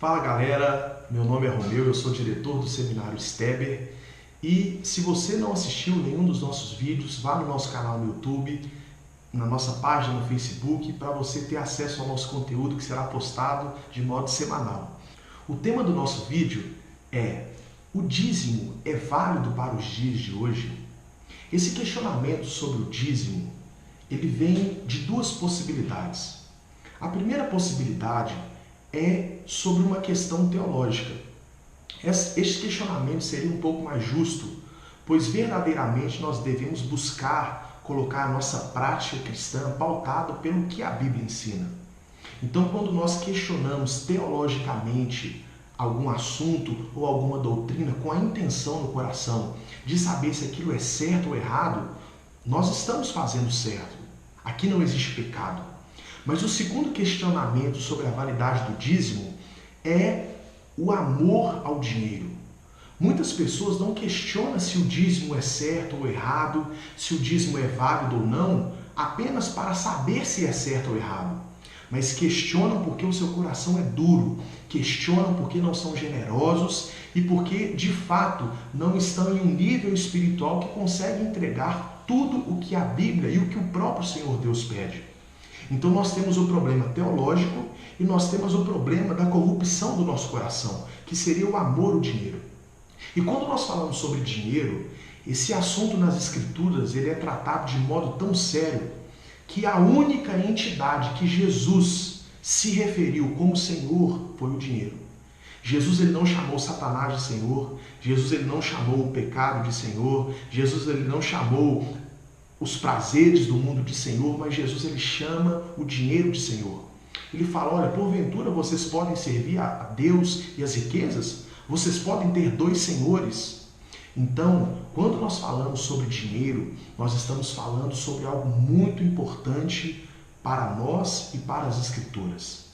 Fala galera, meu nome é Romeu, eu sou diretor do Seminário Steber e se você não assistiu nenhum dos nossos vídeos, vá no nosso canal no YouTube, na nossa página no Facebook, para você ter acesso ao nosso conteúdo que será postado de modo semanal. O tema do nosso vídeo é: o dízimo é válido para os dias de hoje? Esse questionamento sobre o dízimo, ele vem de duas possibilidades. A primeira possibilidade é sobre uma questão teológica. Este questionamento seria um pouco mais justo, pois verdadeiramente nós devemos buscar colocar a nossa prática cristã pautada pelo que a Bíblia ensina. Então, quando nós questionamos teologicamente algum assunto ou alguma doutrina com a intenção no coração de saber se aquilo é certo ou errado, nós estamos fazendo certo. Aqui não existe pecado. Mas o segundo questionamento sobre a validade do dízimo é o amor ao dinheiro. Muitas pessoas não questionam se o dízimo é certo ou errado, se o dízimo é válido ou não, apenas para saber se é certo ou errado. Mas questionam porque o seu coração é duro, questionam porque não são generosos e porque, de fato, não estão em um nível espiritual que consegue entregar tudo o que a Bíblia e o que o próprio Senhor Deus pede. Então nós temos o problema teológico e nós temos o problema da corrupção do nosso coração, que seria o amor ao dinheiro. E quando nós falamos sobre dinheiro, esse assunto nas Escrituras ele é tratado de modo tão sério que a única entidade que Jesus se referiu como Senhor foi o dinheiro. Jesus ele não chamou Satanás de Senhor, Jesus ele não chamou o pecado de Senhor, Jesus ele não chamou os prazeres do mundo de Senhor, mas Jesus ele chama o dinheiro de Senhor. Ele fala: olha, porventura vocês podem servir a Deus e as riquezas? Vocês podem ter dois senhores? Então, quando nós falamos sobre dinheiro, nós estamos falando sobre algo muito importante para nós e para as Escrituras.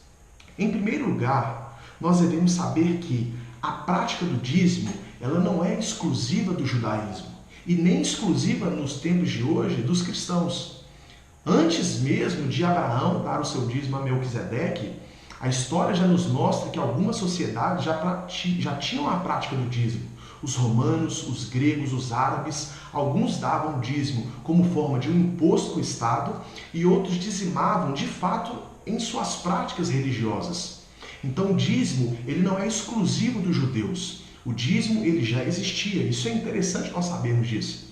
Em primeiro lugar, nós devemos saber que a prática do dízimo ela não é exclusiva do judaísmo e nem exclusiva nos tempos de hoje dos cristãos. Antes mesmo de Abraão dar o seu dízimo a Melquisedeque, a história já nos mostra que algumas sociedades já tinham a prática do dízimo. Os romanos, os gregos, os árabes, alguns davam dízimo como forma de um imposto ao Estado e outros dizimavam de fato em suas práticas religiosas. Então o dízimo ele não é exclusivo dos judeus. O dízimo ele já existia, isso é interessante nós sabermos disso.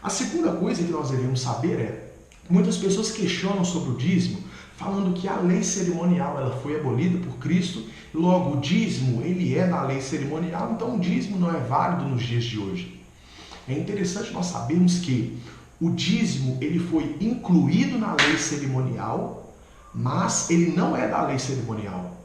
A segunda coisa que nós devemos saber é: muitas pessoas questionam sobre o dízimo, falando que a lei cerimonial ela foi abolida por Cristo, logo o dízimo ele é da lei cerimonial, então o dízimo não é válido nos dias de hoje. É interessante nós sabermos que o dízimo ele foi incluído na lei cerimonial, mas ele não é da lei cerimonial.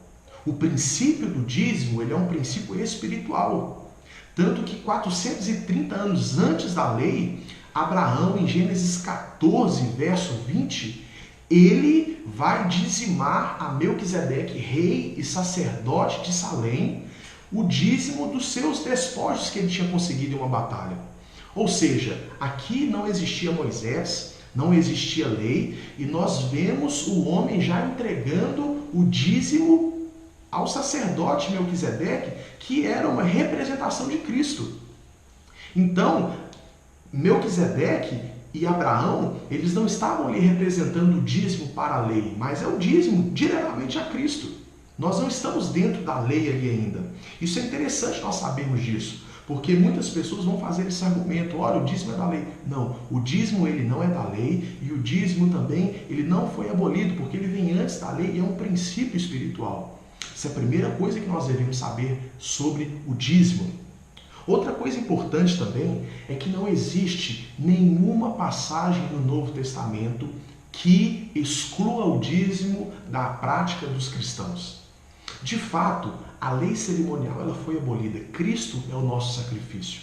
O princípio do dízimo ele é um princípio espiritual. Tanto que 430 anos antes da lei, Abraão, em Gênesis 14, verso 20, ele vai dizimar a Melquisedeque, rei e sacerdote de Salém, o dízimo dos seus despojos que ele tinha conseguido em uma batalha. Ou seja, aqui não existia Moisés, não existia lei, e nós vemos o homem já entregando o dízimo ao sacerdote Melquisedeque, que era uma representação de Cristo. Então, Melquisedeque e Abraão, eles não estavam ali representando o dízimo para a lei, mas é o dízimo diretamente a Cristo. Nós não estamos dentro da lei ali ainda. Isso é interessante nós sabermos disso, porque muitas pessoas vão fazer esse argumento: olha, o dízimo é da lei. Não, o dízimo ele não é da lei e o dízimo também ele não foi abolido, porque ele vem antes da lei e é um princípio espiritual. Essa é a primeira coisa que nós devemos saber sobre o dízimo. Outra coisa importante também é que não existe nenhuma passagem no Novo Testamento que exclua o dízimo da prática dos cristãos. De fato, a lei cerimonial ela foi abolida. Cristo é o nosso sacrifício.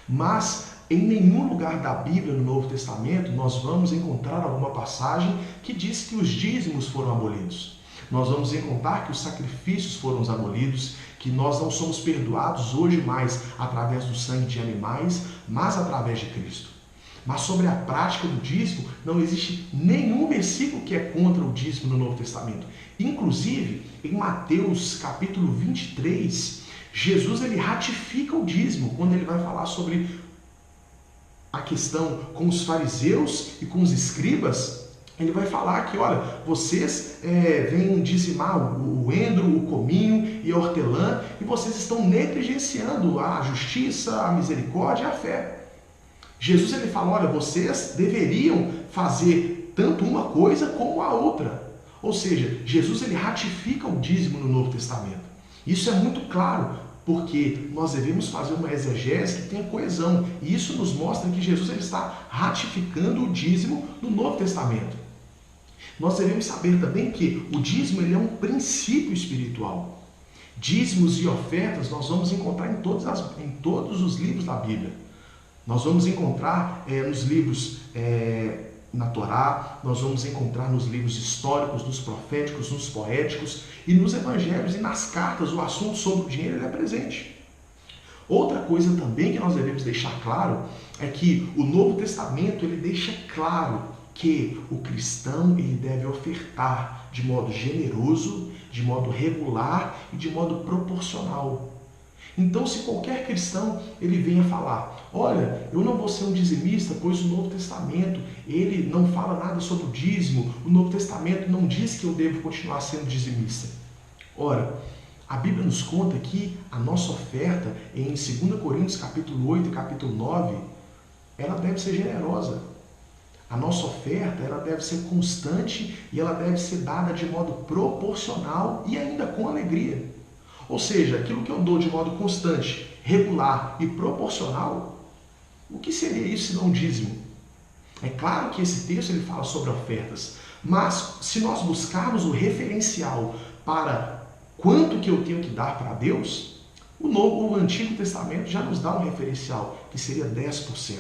Mas em nenhum lugar da Bíblia no Novo Testamento nós vamos encontrar alguma passagem que diz que os dízimos foram abolidos. Nós vamos encontrar que os sacrifícios foram abolidos, que nós não somos perdoados hoje mais através do sangue de animais, mas através de Cristo. Mas sobre a prática do dízimo, não existe nenhum versículo que é contra o dízimo no Novo Testamento. Inclusive, em Mateus capítulo 23, Jesus ele ratifica o dízimo quando ele vai falar sobre a questão com os fariseus e com os escribas. Ele vai falar que, olha, vocês vêm dizimar o endro, o cominho e a hortelã, e vocês estão negligenciando a justiça, a misericórdia e a fé. Jesus ele fala, olha, vocês deveriam fazer tanto uma coisa como a outra. Ou seja, Jesus ele ratifica o dízimo no Novo Testamento. Isso é muito claro, porque nós devemos fazer uma exegese que tenha coesão. E isso nos mostra que Jesus ele está ratificando o dízimo no Novo Testamento. Nós devemos saber também que o dízimo ele é um princípio espiritual. Dízimos e ofertas nós vamos encontrar em todos os livros da Bíblia. Nós vamos encontrar nos livros na Torá, nós vamos encontrar nos livros históricos, nos proféticos, nos poéticos e nos evangelhos e nas cartas. O assunto sobre o dinheiro ele é presente. Outra coisa também que nós devemos deixar claro é que o Novo Testamento ele deixa claro que o cristão ele deve ofertar de modo generoso, de modo regular e de modo proporcional. Então, se qualquer cristão ele venha falar, olha, eu não vou ser um dizimista, pois o Novo Testamento ele não fala nada sobre o dízimo, o Novo Testamento não diz que eu devo continuar sendo dizimista. Ora, a Bíblia nos conta que a nossa oferta em 2 Coríntios capítulo 8 e capítulo 9, ela deve ser generosa. A nossa oferta ela deve ser constante e ela deve ser dada de modo proporcional e ainda com alegria. Ou seja, aquilo que eu dou de modo constante, regular e proporcional, o que seria isso senão dízimo? É claro que esse texto ele fala sobre ofertas, mas se nós buscarmos o referencial para quanto que eu tenho que dar para Deus, o Antigo Testamento já nos dá um referencial, que seria 10%.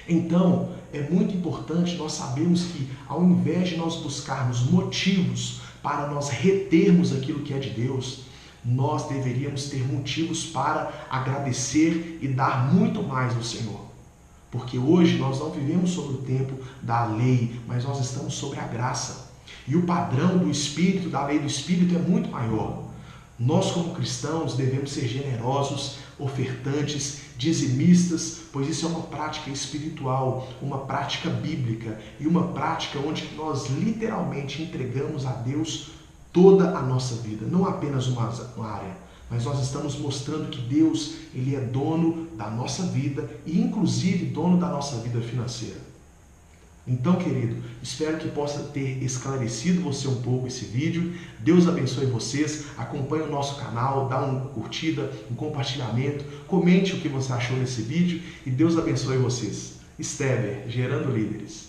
Então, é muito importante nós sabermos que, ao invés de nós buscarmos motivos para nós retermos aquilo que é de Deus, nós deveríamos ter motivos para agradecer e dar muito mais ao Senhor. Porque hoje nós não vivemos sobre o tempo da lei, mas nós estamos sobre a graça. E o padrão do Espírito, da lei do Espírito, é muito maior. Nós, como cristãos, devemos ser generosos, ofertantes, dizimistas, pois isso é uma prática espiritual, uma prática bíblica e uma prática onde nós literalmente entregamos a Deus toda a nossa vida, não apenas uma área, mas nós estamos mostrando que Deus ele é dono da nossa vida e inclusive dono da nossa vida financeira. Então, querido, espero que possa ter esclarecido você um pouco esse vídeo. Deus abençoe vocês, acompanhe o nosso canal, dá uma curtida, um compartilhamento, comente o que você achou desse vídeo e Deus abençoe vocês. Steber, Gerando Líderes.